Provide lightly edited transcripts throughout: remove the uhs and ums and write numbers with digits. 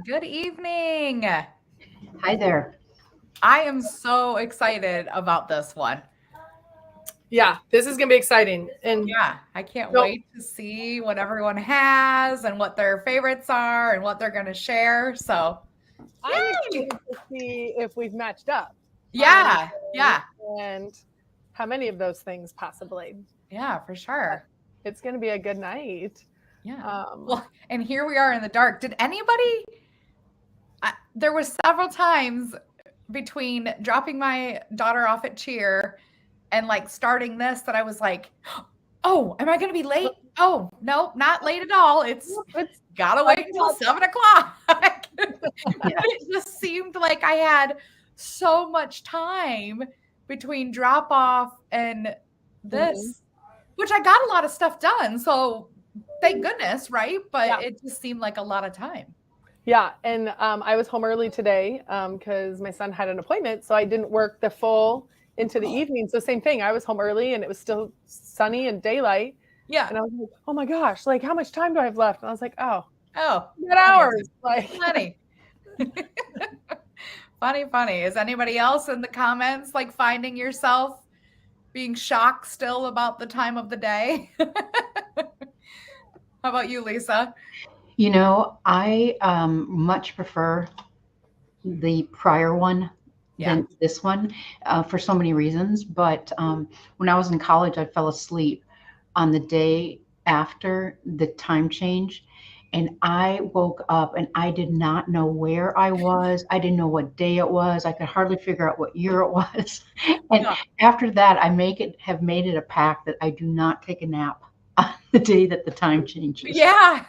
Good evening. Hi there. I am so excited about this one. Yeah, this is gonna be exciting. And Yeah, I can't so wait to see what everyone has and what their favorites are and what they're going to share. So, I'm yay! excited to see if we've matched up on Yeah, anything yeah, and how many of those things possibly. yeah, for But sure. it's gonna be a good night. Yeah. Um, Well, and here we are in the dark. Did anybody, there was several times between dropping my daughter off at cheer and like starting this that I was like, oh, am I going to be late? Oh, no, not late at all. It's it's gotta fun wait until stuff. 7 o'clock. Yeah. It just seemed like I had so much time between drop off and Mhm. this, which I got a lot of stuff done. So thank goodness, right? But Yeah, it just seemed like a lot of time. yeah. And I was home early today because my son had an appointment, so I didn't work the full into the evening. So same thing. I was home early, and it was still sunny and daylight. Yeah. And I was like, oh my gosh, like how much time do I have left? And I was like, oh, Oh, good hours. Like, funny. Funny. Is anybody else in the comments like finding yourself being shocked still about the time of the day? How about you, Lisa? I much prefer the prior one Yeah. than this one for so many reasons. But when I was in college, I fell asleep on the day after the time change. And I woke up and I did not know where I was. I didn't know what day it was. I could hardly figure out what year it was. And Yeah. after that, have made it a pact that I do not take a nap on the day that the time changes. Yeah.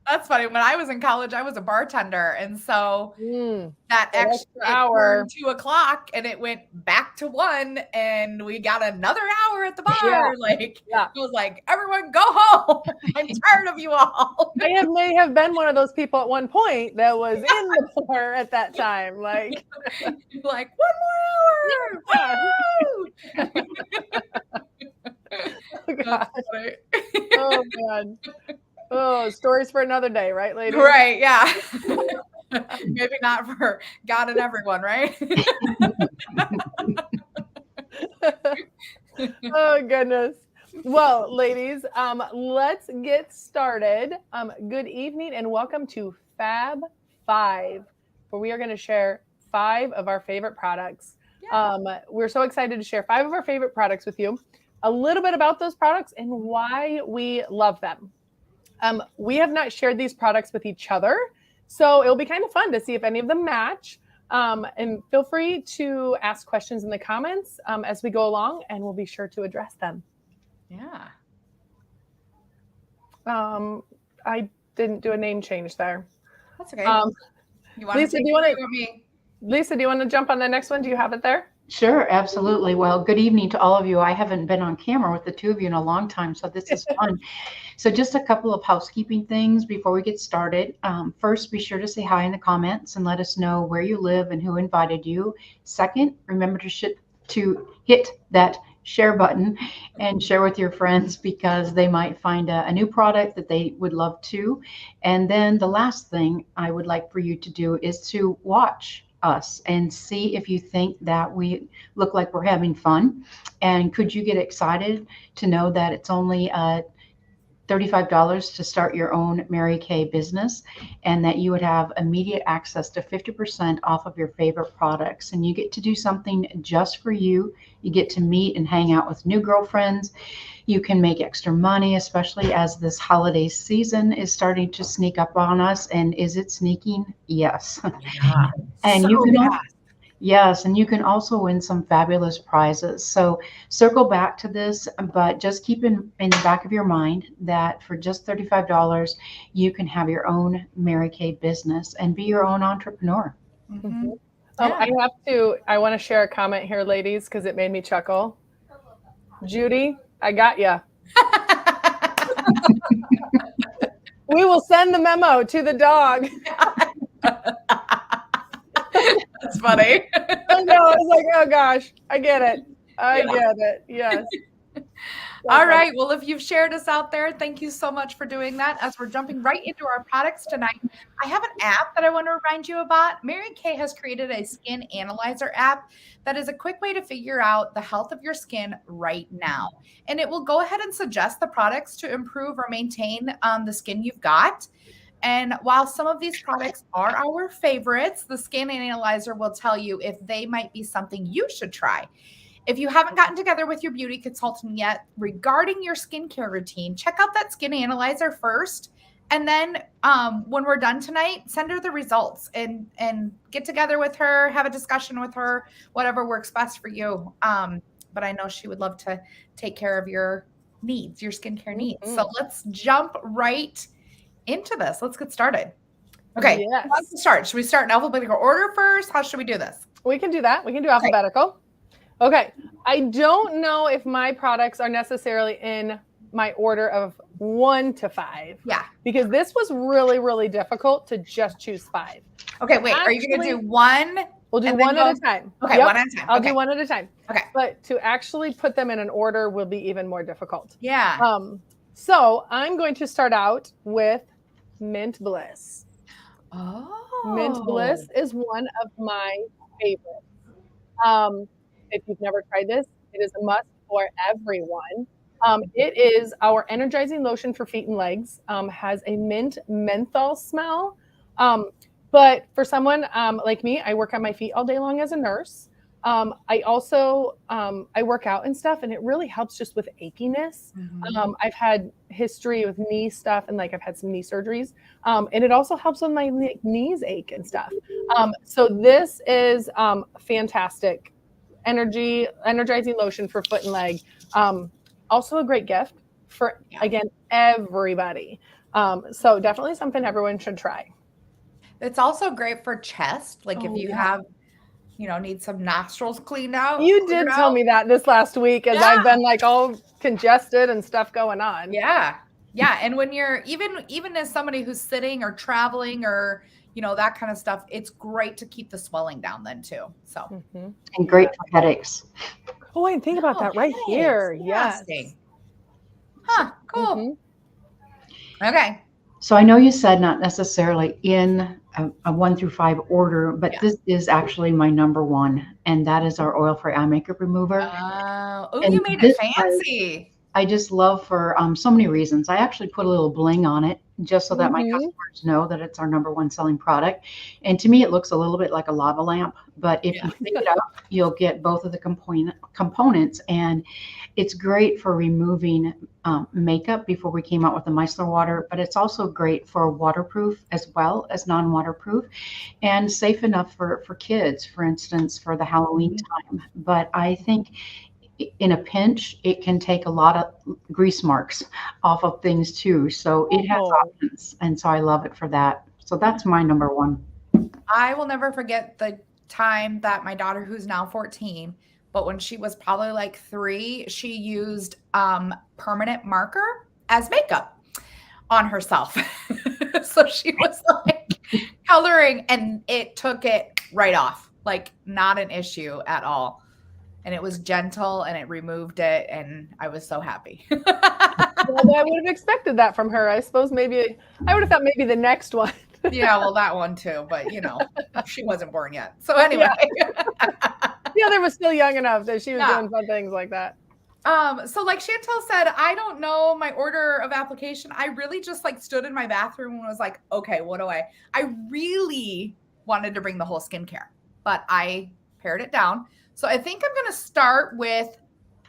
That's funny. When I was in college, I was a bartender. And so mm, that that extra, extra it hour. turned 2 o'clock and it went back to 1 and we got another hour at the Yeah, bar. Like, yeah. I was like, everyone go home. I'm tired of you all. May have been one of those people at one point that was in the bar at that time. Like, Like, one more yeah. hour. Woo! Oh, That's gosh. funny. Oh man. Oh, stories for another day, right, ladies? Right. Yeah. Maybe not for God and everyone, right? Oh goodness. Well, ladies, let's get started. Good evening and welcome to Fab Five, where we are going to share 5 of our favorite products. Yeah. We're so excited to share 5 of our favorite products with you, a little bit about those products and why we love them. We have not shared these products with each other, so it'll be kind of fun to see if any of them match. And feel free to ask questions in the comments as we go along, and we'll be sure to address them. Yeah. I didn't do a name change there. That's okay. Um, You want Lisa, to do you want to? me? Lisa, do you want to jump on the next one? Do you have it there? Sure, absolutely. Well, good evening to all of you. I haven't been on camera with the two of you in a long time, so this is fun. So just a couple of housekeeping things before we get started. First, be sure to say hi in the comments and let us know where you live and who invited you. Second, remember to hit that share button and share with your friends because they might find a new product that they would love to. And then the last thing I would like for you to do is to watch us and see if you think that we look like we're having fun. And could you get excited to know that it's only $35 to start your own Mary Kay business and that you would have immediate access to 50% off of your favorite products. And you get to do something just for you. You get to meet and hang out with new girlfriends. You can make extra money, especially as this holiday season is starting to sneak up on us. And is it sneaking? Yes. Yeah. And So you can fast. Yes, and you can also win some fabulous prizes. So circle back to this, but just keep in the back of your mind that for just $35, you can have your own Mary Kay business and be your own entrepreneur. Mhm. I Yeah. have to. I want to share a comment here, ladies, because it made me chuckle. Judy, I got ya. We will send the memo to the dog. That's funny. I know. I was like, oh gosh, I get it. I get it. Yes. All right. Well, if you've shared us out there, thank you so much for doing that. As we're jumping right into our products tonight, I have an app that I want to remind you about. Mary Kay has created a skin analyzer app that is a quick way to figure out the health of your skin right now. And it will go ahead and suggest the products to improve or maintain the skin you've got. And while some of these products are our favorites, the skin analyzer will tell you if they might be something you should try. If you haven't gotten together with your beauty consultant yet regarding your skincare routine, check out that skin analyzer first. And then when we're done tonight, send her the results and get together with her, have a discussion with her, whatever works best for you. But I know she would love to take care of your needs, your skincare needs. So let's jump right into this. Let's get started. Okay. Yes. Let's start. Should we start in alphabetical order first? How should we do this? We can do that. We can do alphabetical. Okay. I don't know if my products are necessarily in my order of 1 to 5. Yeah. Because this was really, really difficult to just choose 5. Okay, wait. Are you going to do one? We'll do one at a time. Okay, one at a time. I'll do one at a time. Okay. But to actually put them in an order will be even more difficult. Yeah. So I'm going to start out with Mint Bliss. Oh. Mint Bliss is one of my favorites. If you've never tried this, it is a must for everyone. It is our energizing lotion for feet and legs. Has a mint menthol smell. But for someone like me, I work on my feet all day long as a nurse. I also I work out and stuff, and it really helps just with achiness. I've had history with knee stuff, and like I've had some knee surgeries, and it also helps when my knees ache and stuff. So this is fantastic. Energizing lotion for foot and leg. Also a great gift for, again, everybody. So definitely something everyone should try. It's also great for chest. Like if you have, need some nostrils cleaned out. You did tell me that this last week as I've been like all congested and stuff going on. Yeah. Yeah. And when you're even as somebody who's sitting or traveling or that kind of stuff, it's great to keep the swelling down then too. So and great for headaches. Oh, I didn't think about that right here. Yes. Huh. Cool. Okay. So I know you said not necessarily in a 1 through 5 order, but this is actually my number 1, and that is our oil-free eye makeup remover. Oh, you made it fancy. I just love for so many reasons. I actually put a little bling on it just so that my customers know that it's our number 1 selling product. And to me, it looks a little bit like a lava lamp, but if you pick it up, you'll get both of the components. And it's great for removing makeup before we came out with the micellar water, but it's also great for waterproof as well as non-waterproof and safe enough for kids, for instance, for the Halloween time. But I think in a pinch, it can take a lot of grease marks off of things too. So it has options. And so I love it for that. So that's my number 1. I will never forget the time that my daughter, who's now 14, but when she was probably like 3, she used permanent marker as makeup on herself. So she was like coloring and it took it right off. Like not an issue at all. And it was gentle and it removed it. And I was so happy. Well, I would have expected that from her. I suppose maybe I would have thought maybe the next one. Yeah, well, that one too. But, she wasn't born yet. So anyway. The other was still young enough that she was doing fun things like that. So like Chantel said, I don't know my order of application. I really just like stood in my bathroom and was like, okay, what do I really wanted to bring the whole skincare, but I pared it down. So I think I'm going to start with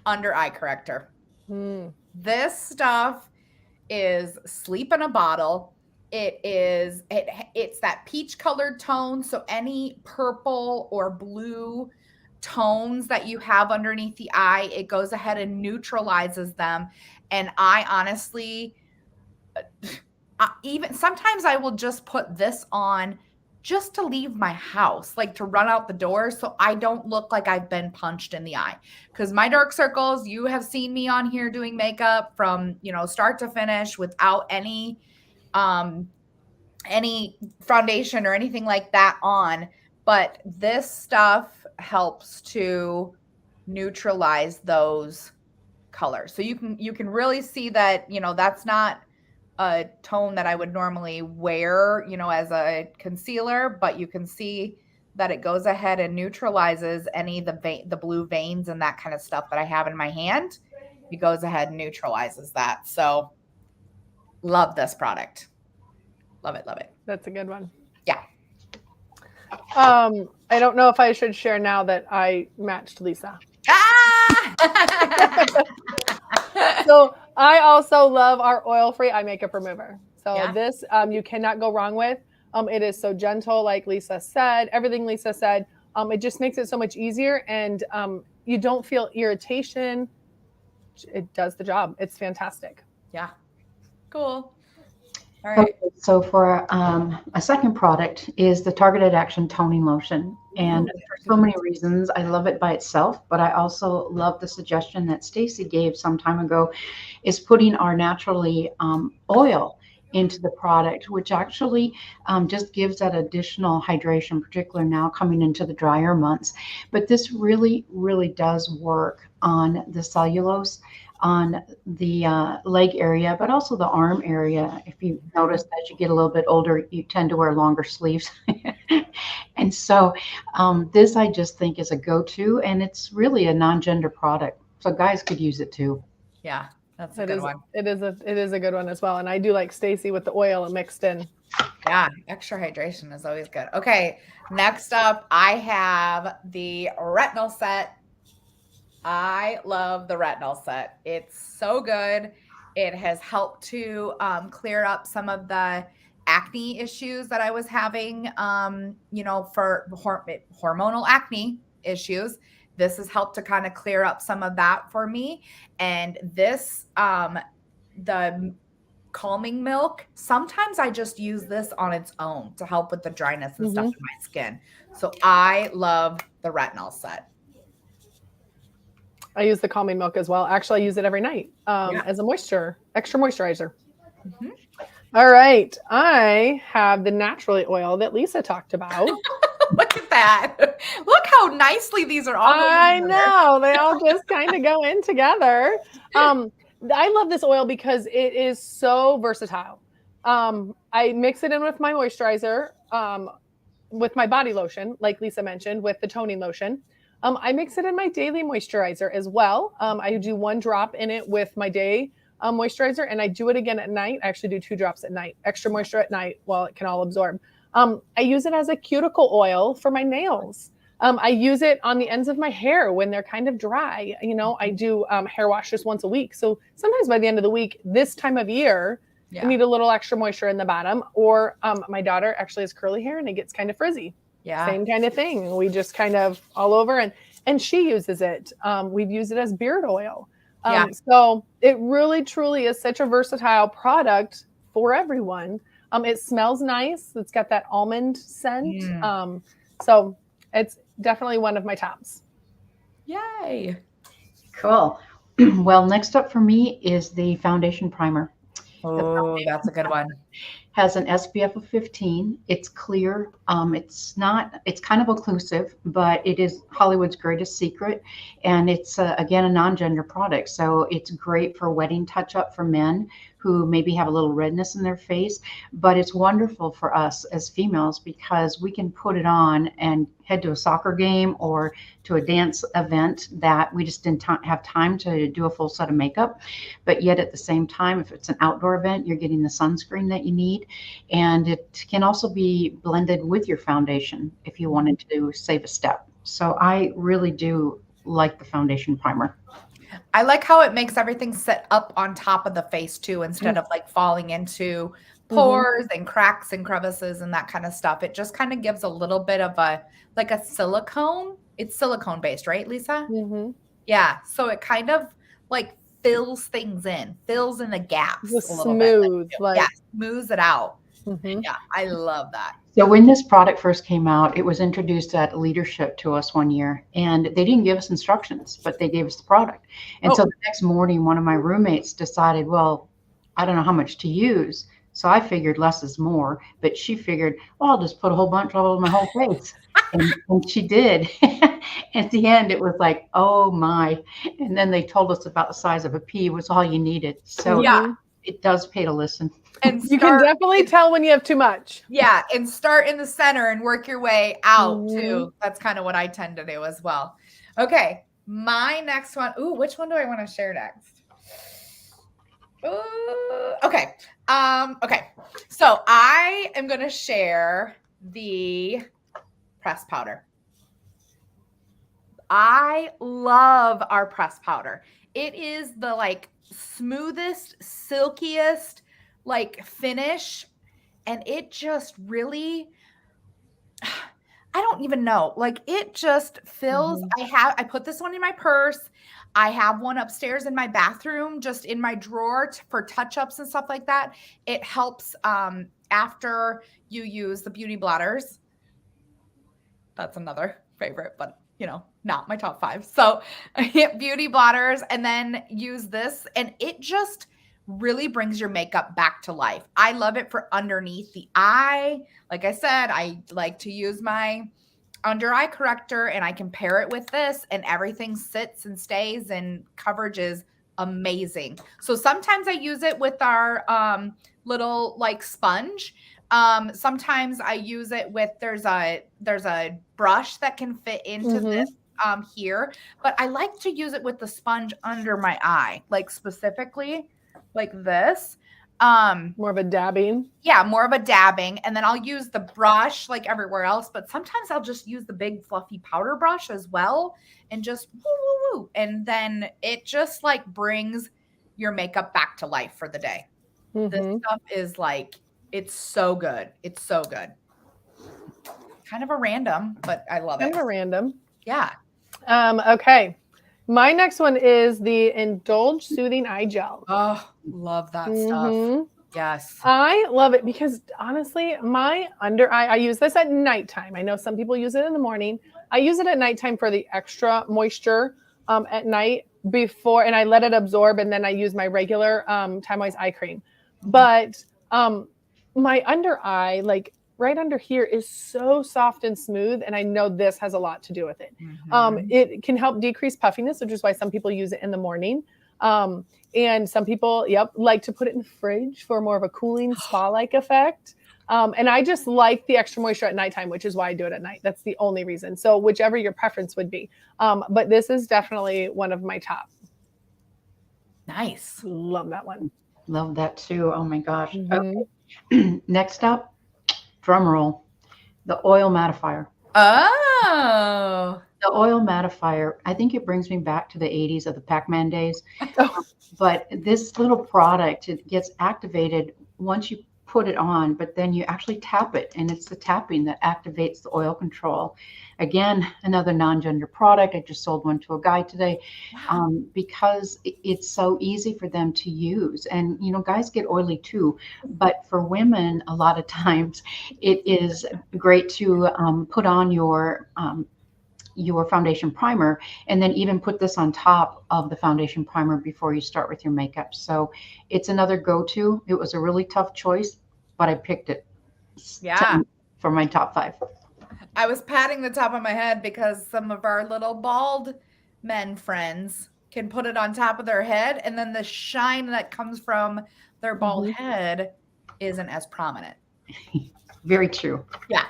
under eye corrector. This stuff is sleep in a bottle. It's that peach colored tone. So any purple or blue tones that you have underneath the eye, it goes ahead and neutralizes them. And I honestly, even sometimes I will just put this on just to leave my house, like to run out the door so I don't look like I've been punched in the eye. Because my dark circles, you have seen me on here doing makeup from, start to finish without any foundation or anything like that on. But this stuff helps to neutralize those color. So you can really see that, that's not a tone that I would normally wear, as a concealer, but you can see that it goes ahead and neutralizes any of the blue veins and that kind of stuff that I have in my hand. It goes ahead and neutralizes that. So love this product. Love it. Love it. That's a good one. Yeah. I don't know if I should share now that I matched Lisa. Ah! So I also love our oil-free eye makeup remover. So Yeah. this you cannot go wrong with. It is so gentle, like Lisa said. Everything Lisa said. It just makes it so much easier, and you don't feel irritation. It does the job. It's fantastic. Yeah. Cool. All right. Okay, so for a second product is the Targeted Action Toning Lotion. And for so many reasons, I love it by itself, but I also love the suggestion that Stacy gave some time ago, is putting our naturally oil into the product, which actually just gives that additional hydration, particularly now coming into the drier months. But this really, really does work on the cellulose, on the leg area, but also the arm area. If you notice, as you get a little bit older, you tend to wear longer sleeves. And so this I just think is a go-to, and it's really a non-gender product. So guys could use it too. Yeah, that's a good one. It is a good one as well. And I do like Stacy with the oil mixed in. Yeah, extra hydration is always good. Okay, next up, I have the retinol set. I love the retinol set. It's so good. It has helped to clear up some of the acne issues that I was having, for hormonal acne issues. This has helped to kind of clear up some of that for me. And this, the calming milk, sometimes I just use this on its own to help with the dryness and stuff in my skin. So I love the retinol set. I use the calming milk as well. Actually, I use it every night as a extra moisturizer. Mm-hmm. All right. I have the naturally oil that Lisa talked about. Look at that. Look how nicely these are all going I together. know. They all just kind of go in together. I love this oil because it is so versatile. I mix it in with my moisturizer, with my body lotion, like Lisa mentioned, with the toning lotion. I mix it in my daily moisturizer as well. I do 1 drop in it with my day moisturizer, and I do it again at night. I actually do 2 drops at night, extra moisture at night while it can all absorb. I use it as a cuticle oil for my nails. I use it on the ends of my hair when they're kind of dry. I do hair washes once a week. So sometimes by the end of the week, this time of year, I need a little extra moisture in the bottom. Or my daughter actually has curly hair and it gets kind of frizzy. Yeah. Same kind of thing. We just kind of all over, and she uses it. We've used it as beard oil. So it really, truly is such a versatile product for everyone. It smells nice. It's got that almond scent. So it's definitely one of my tops. Yay. Cool. Well, next up for me is the foundation primer. Oh, that's a good one. Has an SPF of 15. It's clear. It's kind of occlusive, but it is Hollywood's greatest secret. And it's, again, a non-gender product. So it's great for wedding touch-up for men who maybe have a little redness in their face. But it's wonderful for us as females because we can put it on and head to a soccer game or to a dance event that we just didn't have time to do a full set of makeup. But yet at the same time, if it's an outdoor event, you're getting the sunscreen that you need. And it can also be blended with your foundation if you wanted to save a step. So I really do like the foundation primer. I like how it makes everything sit up on top of the face too, instead of like falling into pores and cracks and crevices and that kind of stuff. It just kind of gives a little bit of a silicone. It's silicone based, right, Lisa? Yeah. So it kind of like fills things in, fills in the gaps a little smooth, bit. Smooths it out. Yeah, I love that. So when this product first came out, it was introduced at Leadership to us one year, and they didn't give us instructions, but they gave us the product. And so the next morning, one of my roommates decided, well, I don't know how much to use. So I figured less is more, but she figured, well, I'll just put a whole bunch all over my whole face. And she did. At the end, it was like, oh my. And then they told us about the size of a pea was all you needed. So Yeah. it does pay to listen. And You can definitely tell when you have too much. Yeah, and start in the center and work your way out Mhm. too. That's kind of what I tend to do as well. Okay, my next one. Ooh, which one do I want to share next? Okay. Okay. So I am going to share the press powder. I love our press powder. It is the like smoothest, silkiest like finish, and it just really, I don't even know. Like it just fills. I put this one in my purse. I have one upstairs in my bathroom, just in my drawer for touch-ups and stuff like that. It helps after you use the beauty blotters. That's another favorite, but not my top 5. So beauty blotters, and then use this, and it just really brings your makeup back to life. I love it for underneath the eye. Like I said, I like to use my under eye corrector, and I can pair it with this, and everything sits and stays, and coverage is amazing. So sometimes I use it with our little like sponge. Sometimes I use it with there's a brush that can fit into this here, but I like to use it with the sponge under my eye, like specifically like this. More of a dabbing. Yeah, more of a dabbing. And then I'll use the brush like everywhere else, but sometimes I'll just use the big fluffy powder brush as well and just woo, woo, woo. And then it just like brings your makeup back to life for the day. This stuff is like, it's so good. It's so good. Kind of a random, but I love it. Kind of a random. Yeah. Okay. My next one is the Indulge Soothing Eye Gel. Oh, love that stuff. Yes. I love it because honestly, my under eye, I use this at nighttime. I know some people use it in the morning. I use it at nighttime for the extra moisture at night before, and I let it absorb, and then I use my regular Time-Wise eye cream. But my under eye, like right under here, is so soft and smooth, and I know this has a lot to do with it. It can help decrease puffiness, which is why some people use it in the morning. And some people, like to put it in the fridge for more of a cooling spa-like effect. And I just like the extra moisture at nighttime, which is why I do it at night. That's the only reason. So whichever your preference would be. But this is definitely one of my top. Nice. Love that one. Love that too. Oh my gosh. Okay. Next up, drum roll, the oil mattifier. Oh. The oil mattifier, I think it brings me back to the 80s of the Pac-Man days. But this little product, it gets activated once you put it on, but then you actually tap it, and it's the tapping that activates the oil control. Again, another non-gender product. I just sold one to a guy today because it's so easy for them to use. And, guys get oily too, but for women, a lot of times it is great to put on your foundation primer, and then even put this on top of the foundation primer before you start with your makeup. So it's another go-to. It was a really tough choice, but I picked it for my top 5. I was patting the top of my head because some of our little bald men friends can put it on top of their head, and then the shine that comes from their bald head isn't as prominent. Very true. Yeah.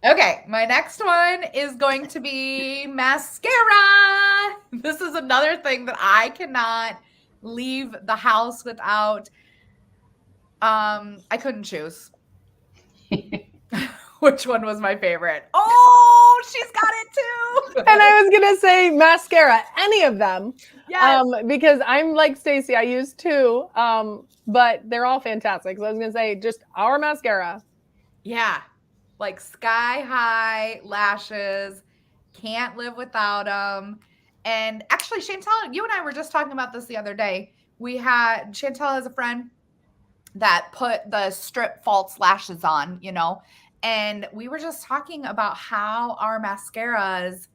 Okay, my next one is going to be mascara. This is another thing that I cannot leave the house without. I couldn't choose. Which one was my favorite? Oh, she's got it too. And I was going to say mascara, any of them. Yes. Because I'm like Stacy, I use 2, but they're all fantastic. So I was going to say just our mascara. Yeah. Like sky high lashes, can't live without them. And actually, Chantel, you and I were just talking about this the other day. Chantel has a friend that put the strip false lashes on, and we were just talking about how our mascaras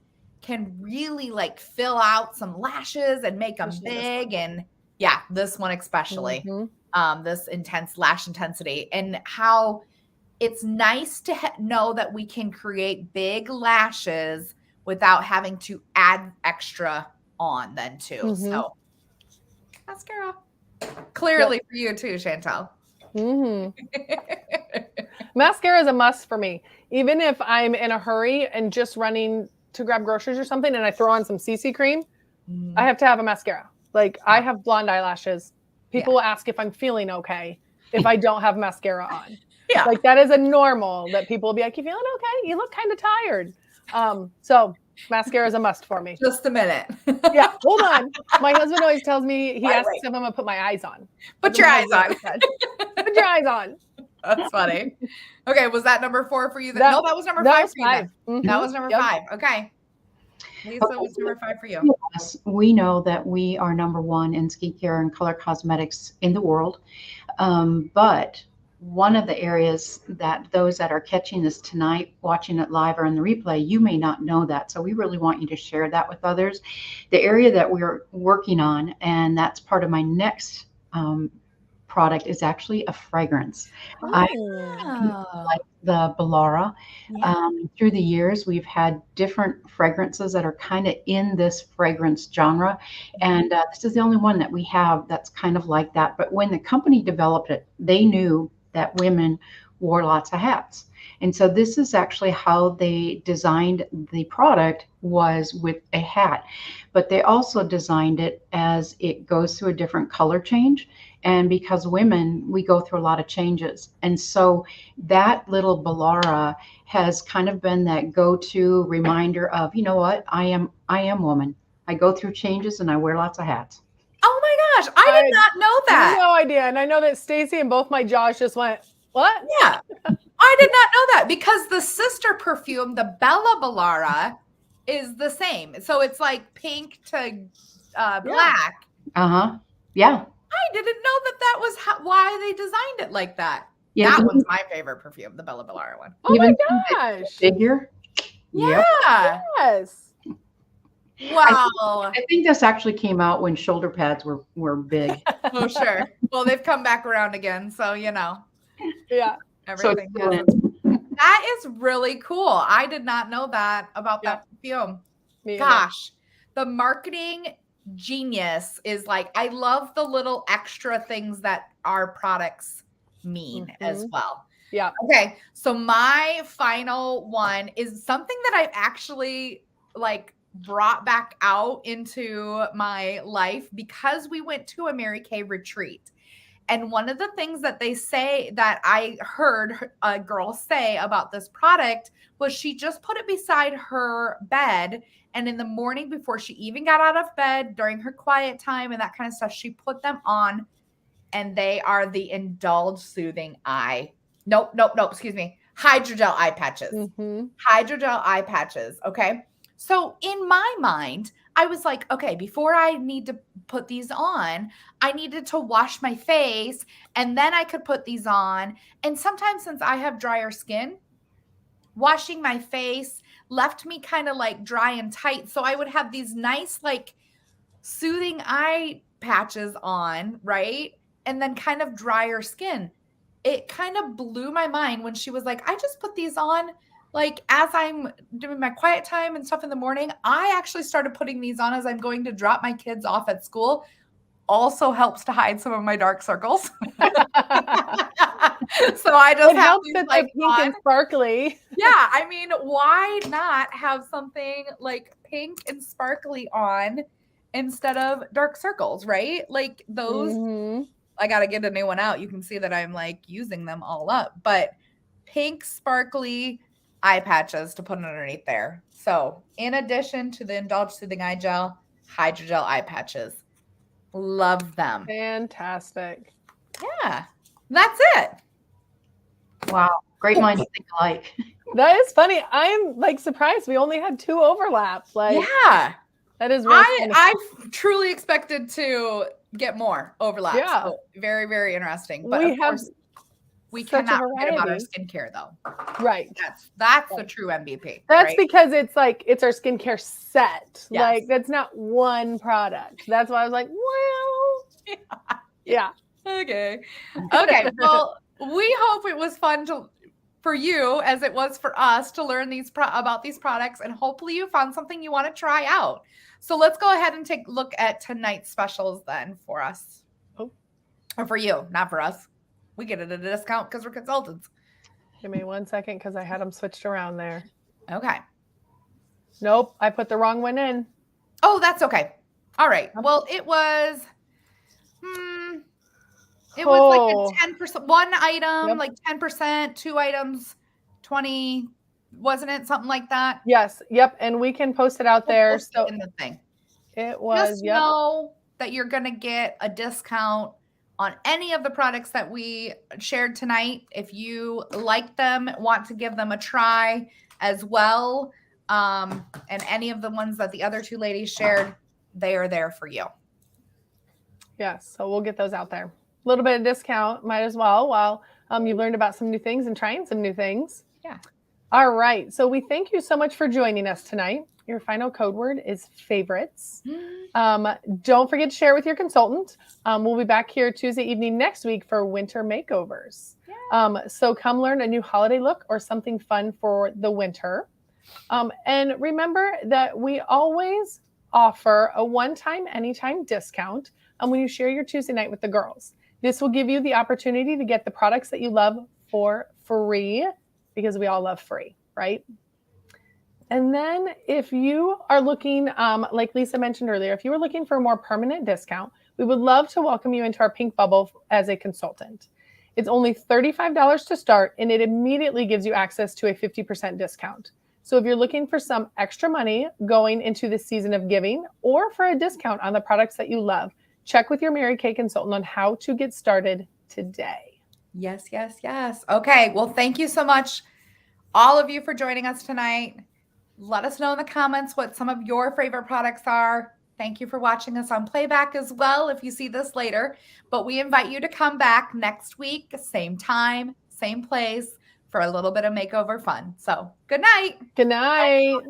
can really like fill out some lashes and make them big. And yeah, this one especially, this intense lash intensity, and how it's nice to know that we can create big lashes without having to add extra on then too. Mhm. So mascara. Clearly for you too, Chantel. Mascara is a must for me. Even if I'm in a hurry and just running to grab groceries or something and I throw on some CC cream, I have to have a mascara. Like I have blonde eyelashes. People will ask if I'm feeling okay if I don't have mascara on. Yeah. Like that is a normal that people will be like, you feeling okay? You look kind of tired. So mascara is a must for me. Just a minute. Yeah, hold on. My husband always tells me, he asks if I'm gonna put my eyes on. Put your eyes on. Put your eyes on. That's funny. Okay, was that number 4 for you? No, that was number 5 was for you. 5. That was number 5. Okay. Lisa was number 5 for you. Yes, we know that we are number 1 in skincare and color cosmetics in the world. But one of the areas that those that are catching this tonight, watching it live or in the replay, you may not know that. So we really want you to share that with others. The area that we're working on, and that's part of my next product, is actually a fragrance. I like the Balara. Through the years, we've had different fragrances that are kind of in this fragrance genre. And this is the only one that we have that's kind of like that. But when the company developed it, they knew that women wore lots of hats. And so this is actually how they designed the product, was with a hat. But they also designed it as it goes through a different color change. And because women, we go through a lot of changes. And so that little Balara has kind of been that go-to reminder of, you know what, I am woman. I go through changes and I wear lots of hats. Oh my gosh, I did not know that. No idea. And I know that Stacy and both my jaws just went, what? Yeah. I did not know that, because the sister perfume, the Bella Balara, is the same. So it's like pink to black. Yeah. I didn't know that was why they designed it like that. Yeah, that one's my favorite perfume, the Bella Balara one. Oh my gosh. Figure. Yeah. Yes. Wow. I think this actually came out when shoulder pads were big. Oh, sure. Well, they've come back around again. So, Yeah. everything. That is really cool. I did not know that about that perfume. Gosh, the marketing genius is like, I love the little extra things that our products mean as well. Yeah. Okay. So my final one is something that I've actually brought back out into my life because we went to a Mary Kay retreat. And one of the things that they say that I heard a girl say about this product was she just put it beside her bed. And in the morning, before she even got out of bed, during her quiet time and that kind of stuff, she put them on. And they are the Indulge Soothing Eye. Nope. Excuse me. Hydrogel eye patches. Hydrogel eye patches. Okay. So in my mind, I was like, okay, before I need to put these on, I needed to wash my face and then I could put these on. And sometimes, since I have drier skin, washing my face left me kind of dry and tight. So I would have these nice, soothing eye patches on, right? And then kind of drier skin. It kind of blew my mind when she was like, I just put these on as I'm doing my quiet time and stuff in the morning. I actually started putting these on as I'm going to drop my kids off at school. Also helps to hide some of my dark circles. So I just have these, that they're pink and sparkly. Yeah, I mean, why not have something pink and sparkly on instead of dark circles, right? Those. I got to get a new one out. You can see that I'm using them all up, but pink sparkly eye patches to put underneath there. So in addition to the Indulge Soothing Eye Gel, hydrogel eye patches. Love them. Fantastic. Yeah, that's it. Wow. Great minds think alike. That is funny. I'm surprised we only had 2 overlaps. Yeah. That is really I truly expected to get more overlaps. Yeah. So very, very interesting. But of course, we cannot forget about our skincare though. Right. That's the true MVP. That's right? because it's it's our skincare set. Yes. That's not one product. That's why I was like, well, yeah. Okay. Well, we hope it was fun for you as it was for us to learn about these products, and hopefully you found something you want to try out. So let's go ahead and take a look at tonight's specials then for us. Oh. Or for you, not for us. We get it at a discount because we're consultants. Give me 1 second because I had them switched around there. Okay. Nope, I put the wrong one in. Oh, that's okay. All right. Well, it was like a 10%, one item, like 10%, 2 items, 20, wasn't it? Something like that. Yes. Yep. And we can post it out there. So in the thing. It was. Just know that you're going to get a discount on any of the products that we shared tonight. If you like them, want to give them a try as well, and any of the ones that the other 2 ladies shared, they are there for you. Yes. So we'll get those out there. A little bit of discount, might as well, while you learned about some new things and trying some new things. Yeah. All right. So we thank you so much for joining us tonight. Your final code word is favorites. Don't forget to share with your consultant. We'll be back here Tuesday evening next week for winter makeovers. So come learn a new holiday look or something fun for the winter. And remember that we always offer a one-time, anytime discount when you share your Tuesday night with the girls. This will give you the opportunity to get the products that you love for free, because we all love free, right? And then if you are looking, like Lisa mentioned earlier, if you were looking for a more permanent discount, we would love to welcome you into our pink bubble as a consultant. It's only $35 to start, and it immediately gives you access to a 50% discount. So if you're looking for some extra money going into the season of giving, or for a discount on the products that you love, check with your Mary Kay consultant on how to get started today. Yes, yes, yes. Okay. Well, thank you so much, all of you, for joining us tonight. Let us know in the comments what some of your favorite products are. Thank you for watching us on playback as well if you see this later. But we invite you to come back next week, same time, same place, for a little bit of makeover fun. So good night. Good night.